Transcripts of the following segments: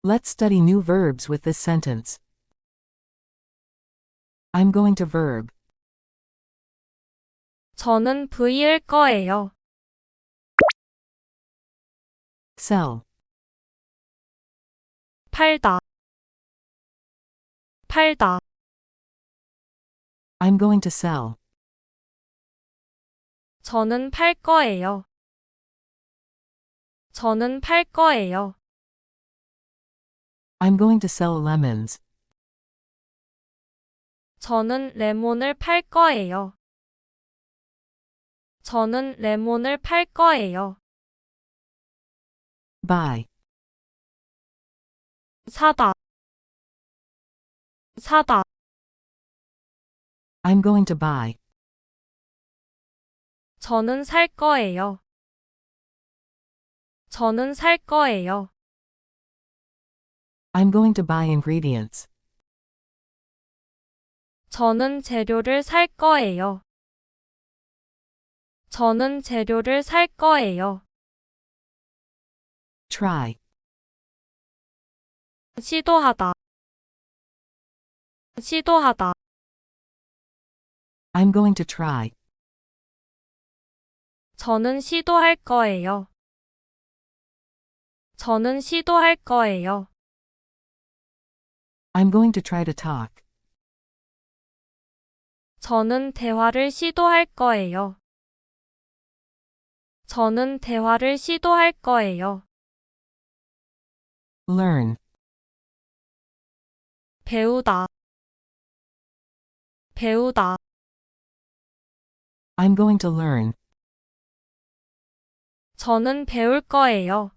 Let's study new verbs with this sentence. I'm going to verb. 저는 V일 거예요. Sell. 팔다. 팔다. I'm going to sell. 저는 팔 거예요. 저는 팔 거예요. I'm going to sell lemons. 저는 레몬을 팔 거예요. 저는 레몬을 팔 거예요. Buy. 사다. 사다. I'm going to buy. 저는 살 거예요. 저는 살 거예요. I'm going to buy ingredients. 저는 재료를 살 거예요. 저는 재료를 살 거예요. Try. 시도하다. 시도하다. I'm going to try. 저는 시도할 거예요. 저는 시도할 거예요. I'm going to try to talk. 저는 대화를 시도할 거예요. 저는 대화를 시도할 거예요. Learn. 배우다. 배우다. I'm going to learn. 저는 배울 거예요.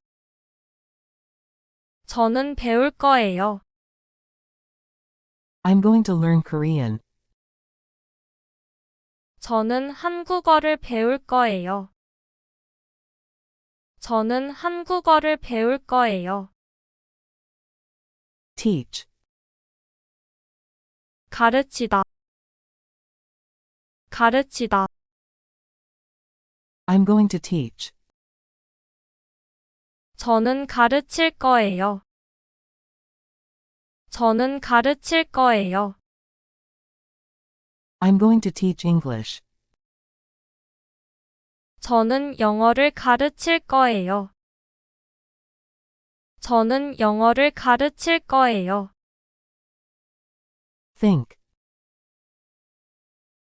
저는 배울 거예요. I'm going to learn Korean. 저는 한국어를 배울 거예요. 저는 한국어를 배울 거예요. Teach. 가르치다. 가르치다. I'm going to teach. 저는 가르칠 거예요. 저는 가르칠 거예요. I'm going to teach English. 저는 영어를 가르칠 거예요. 저는 영어를 가르칠 거예요. Think.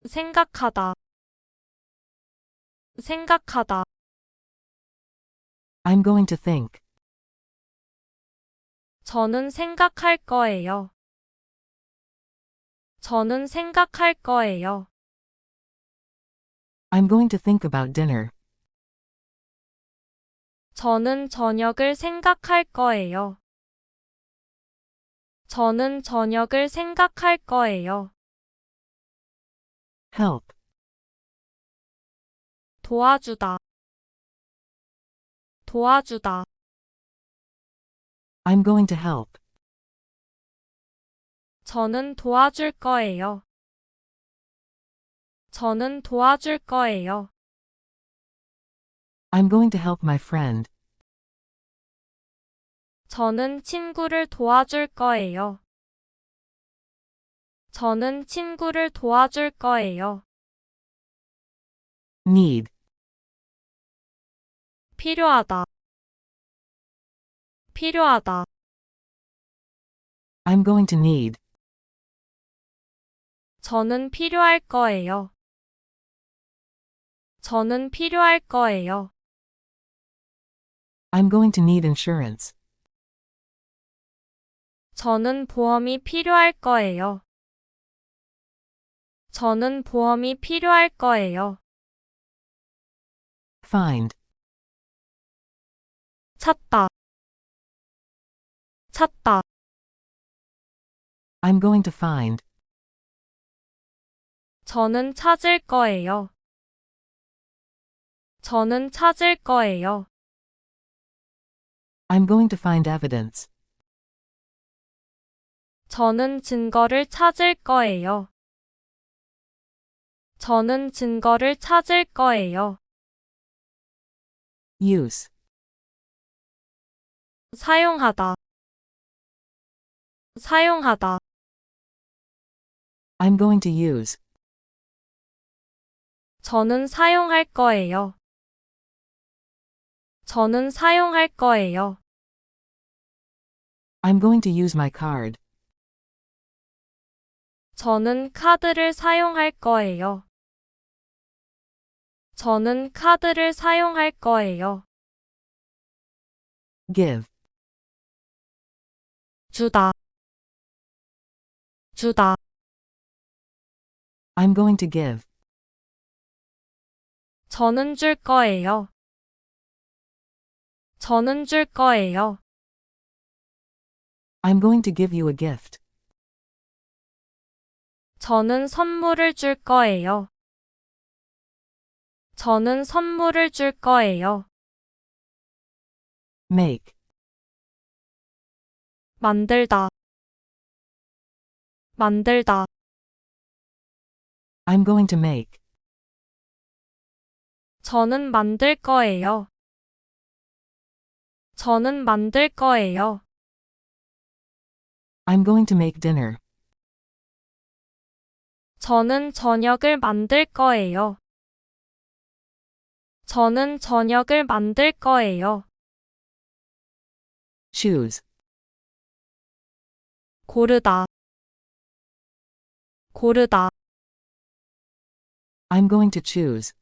생각하다. 생각하다. I'm going to think. 저는 생각할 거예요. 저는 생각할 거예요. I'm going to think about dinner. 저는 저녁을 생각할 거예요. 저는 저녁을 생각할 거예요. Help. 도와주다. 도와주다. I'm going to help. 저는 도와줄 거예요. 저는 도와줄 거예요. I'm going to help my friend. 저는 친구를 도와줄 거예요. 저는 친구를 도와줄 거예요. Need. 필요하다. 필요하다. I'm going to need. 저는 필요할 거예요. 저는 필요할 거예요. I'm going to need insurance. 저는 보험이 필요할 거예요. 저는 보험이 필요할 거예요. Find. 찾다. 찾다. I'm going to find. 저는 찾을 거예요. 저는 찾을 거예요. I'm going to find evidence. 저는 증거를 찾을 거예요. 저는 증거를 찾을 거예요. Use. 사용하다. 사용하다. I'm going to use. 저는 사용할 거예요. 저는 사용할 거예요. I'm going to use my card. 저는 카드를 사용할 거예요. 저는 카드를 사용할 거예요. Give. 주다. 주다. I'm going to give. 저는 줄 거예요. 저는 줄 거예요. I'm going to give you a gift. 저는 선물을 줄 거예요. 저는 선물을 줄 거예요. Make. 만들다. 만들다. I'm going to make. 저는 만들 거예요. 저는 만들 거예요. I'm going to make dinner. 저는 저녁을 만들 거예요. 저는 저녁을 만들 거예요. Choose. 고르다. 고르다. I'm going to choose.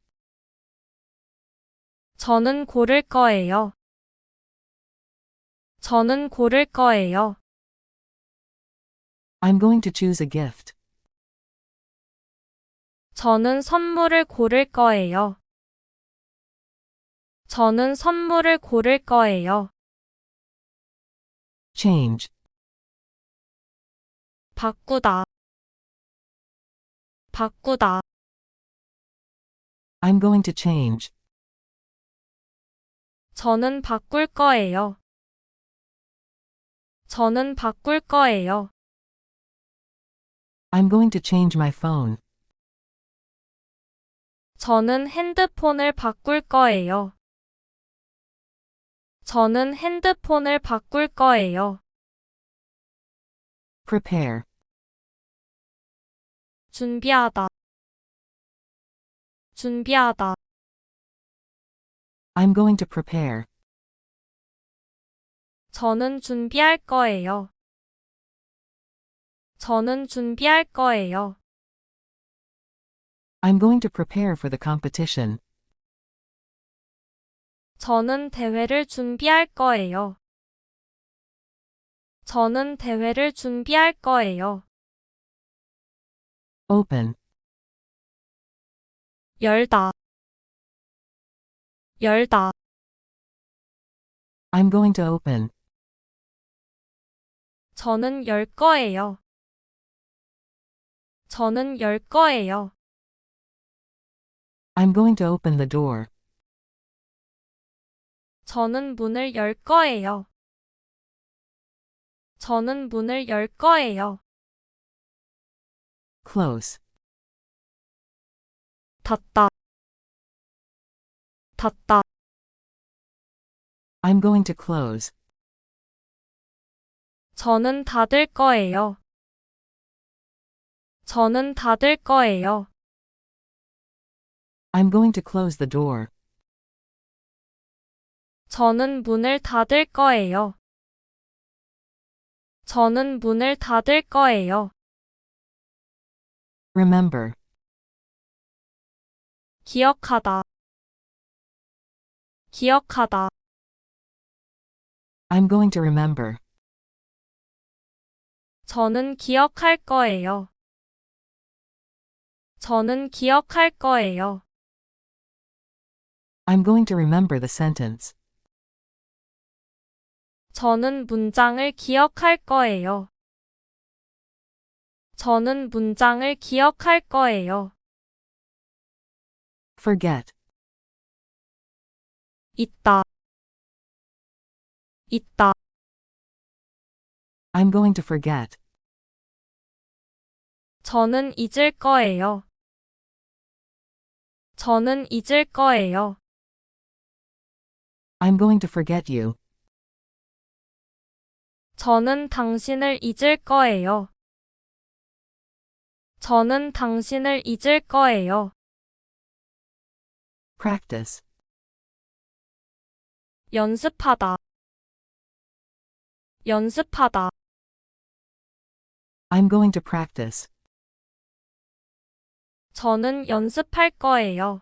저는 고를 거예요. 저는 고를 거예요. I'm going to choose a gift. 저는 선물을 고를 거예요. 저는 선물을 고를 거예요. Change. 바꾸다. 바꾸다. I'm going to change. 저는 바꿀 거예요. 저는 바꿀 거예요. I'm going to change my phone. 저는 핸드폰을 바꿀 거예요. 저는 핸드폰을 바꿀 거예요. Prepare. 준비하다. 준비하다. I'm going to prepare. 저는 준비할 거예요. 저는 준비할 거예요. I'm going to prepare for the competition. 저는 대회를 준비할 거예요. 저는 대회를 준비할 거예요. Open. 열다. 열다. I'm going to open. 저는 열 거예요. 저는 열 거예요. I'm going to open the door. 저는 문을 열 거예요. 저는 문을 열 거예요. Close. 닫다. 닫다. I'm going to close. 저는 닫을 거예요. 저는 닫을 거예요. I'm going to close the door. 저는 문을 닫을 거예요. 저는 문을 닫을 거예요. Remember. 기억하다. 기억하다. I'm going to remember. 저는 기억할 거예요. 저는 기억할 거예요. I'm going to remember the sentence. 저는 문장을 기억할 거예요. 저는 문장을 기억할 거예요. Forget. 있다. 있다. I'm going to forget. 저는 잊을 거예요. 저는 잊을 거예요. I'm going to forget you. 저는 당신을 잊을 거예요. 저는 당신을 잊을 거예요. Practice. 연습하다. 연습하다. I'm going to practice. 저는 연습할 거예요.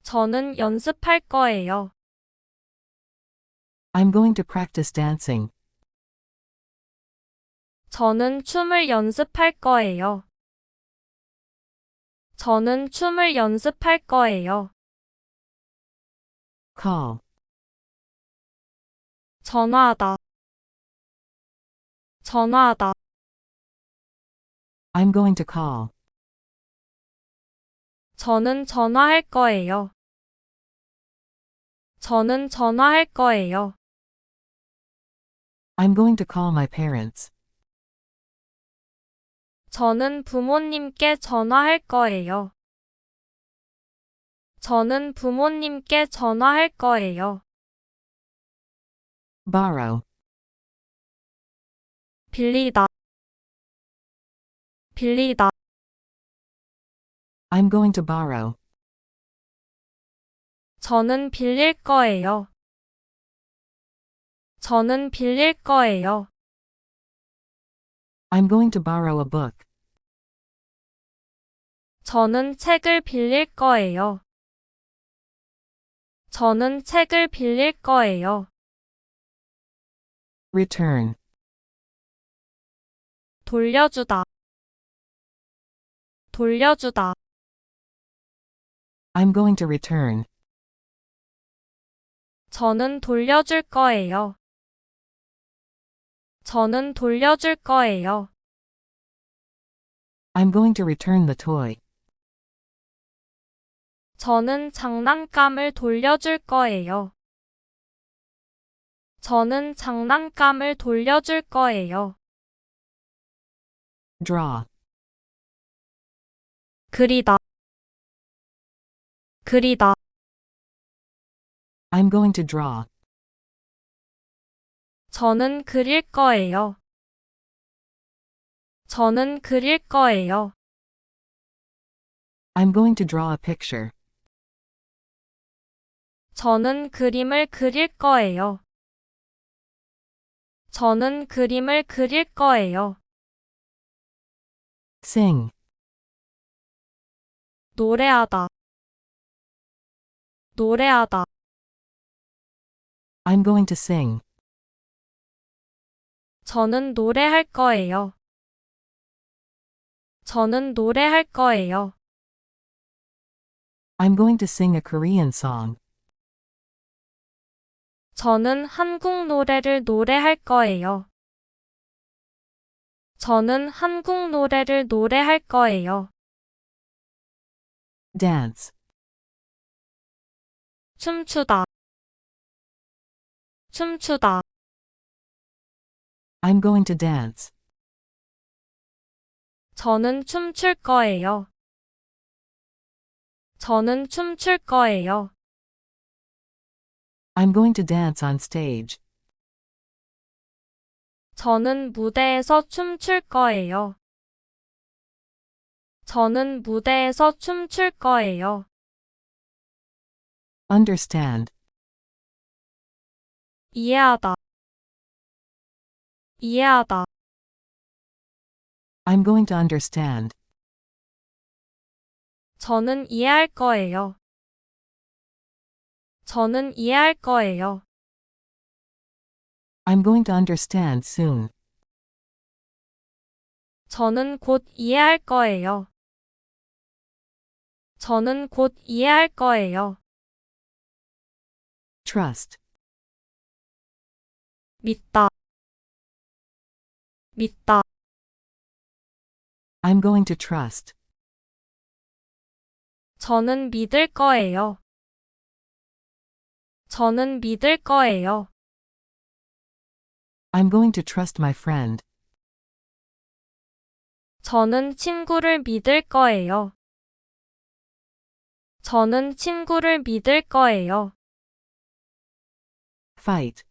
저는 연습할 거예요. I'm going to practice dancing. 저는 춤을 연습할 거예요. 저는 춤을 연습할 거예요. Call. 전화하다. 전화하다. I'm going to call. 저는 전화할 거예요. 저는 전화할 거예요. I'm going to call my parents. 저는 부모님께 전화할 거예요. 저는 부모님께 전화할 거예요. Borrow. 빌리다. 빌리다. I'm going to borrow. 저는 빌릴 거예요. 저는 빌릴 거예요. I'm going to borrow a book. 저는 책을 빌릴 거예요. 저는 책을 빌릴 거예요. Return. 돌려주다. 돌려주다. I'm going to return. 저는 돌려줄 거예요. 저는 돌려줄 거예요. I'm going to return the toy. 저는 장난감을 돌려줄 거예요. 저는 장난감을 돌려줄 거예요. Draw. 그리다. 그리다. I'm going to draw. 저는 그릴 거예요. 저는 그릴 거예요. I'm going to draw a picture. 저는 그림을 그릴 거예요. 저는 그림을 그릴 거예요. Sing. 노래하다. 노래하다. I'm going to sing. 저는 노래할 거예요. 저는 노래할 거예요. I'm going to sing a Korean song. 저는 한국 노래를 노래할 거예요. 저는 한국 노래를 노래할 거예요. Dance. 춤추다. 춤추다. I'm going to dance. 저는 춤출 거예요. 저는 춤출 거예요. I'm going to dance on stage. 저는 무대에서 춤출 거예요. 저는 무대에서 춤출 거예요. Understand. 이해하다. 이해하다. I'm going to understand. 저는 이해할 거예요. 저는 이해할 거예요. I'm going to understand soon. 저는 곧 이해할 거예요. 저는 곧 이해할 거예요. Trust. 믿다. 믿다. I'm going to trust. 저는 믿을 거예요. 저는 믿을 거예요. I'm going to trust my friend. 저는 친구를 믿을 거예요. 저는 친구를 믿을 거예요. Fight.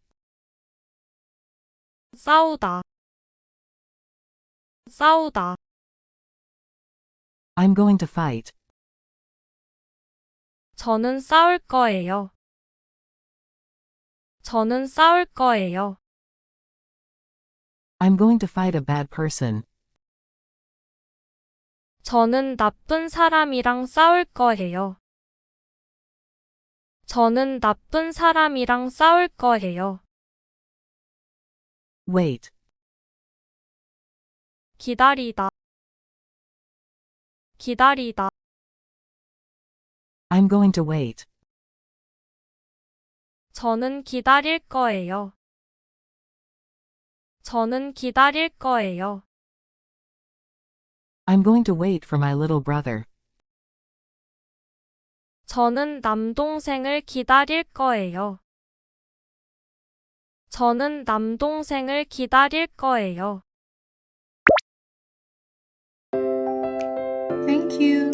싸우다, 싸우다. I'm going to fight. 저는 싸울 거예요. 저는 싸울 거예요. I'm going to fight a bad person. 저는 나쁜 사람이랑 싸울 거예요. 저는 나쁜 사람이랑 싸울 거예요. Wait. 기다리다, 기다리다. I'm going to wait. 저는 기다릴 거예요. 저는 기다릴 거예요. I'm going to wait for my little brother. 저는 남동생을 기다릴 거예요. 저는 남동생을 기다릴 거예요. Thank you.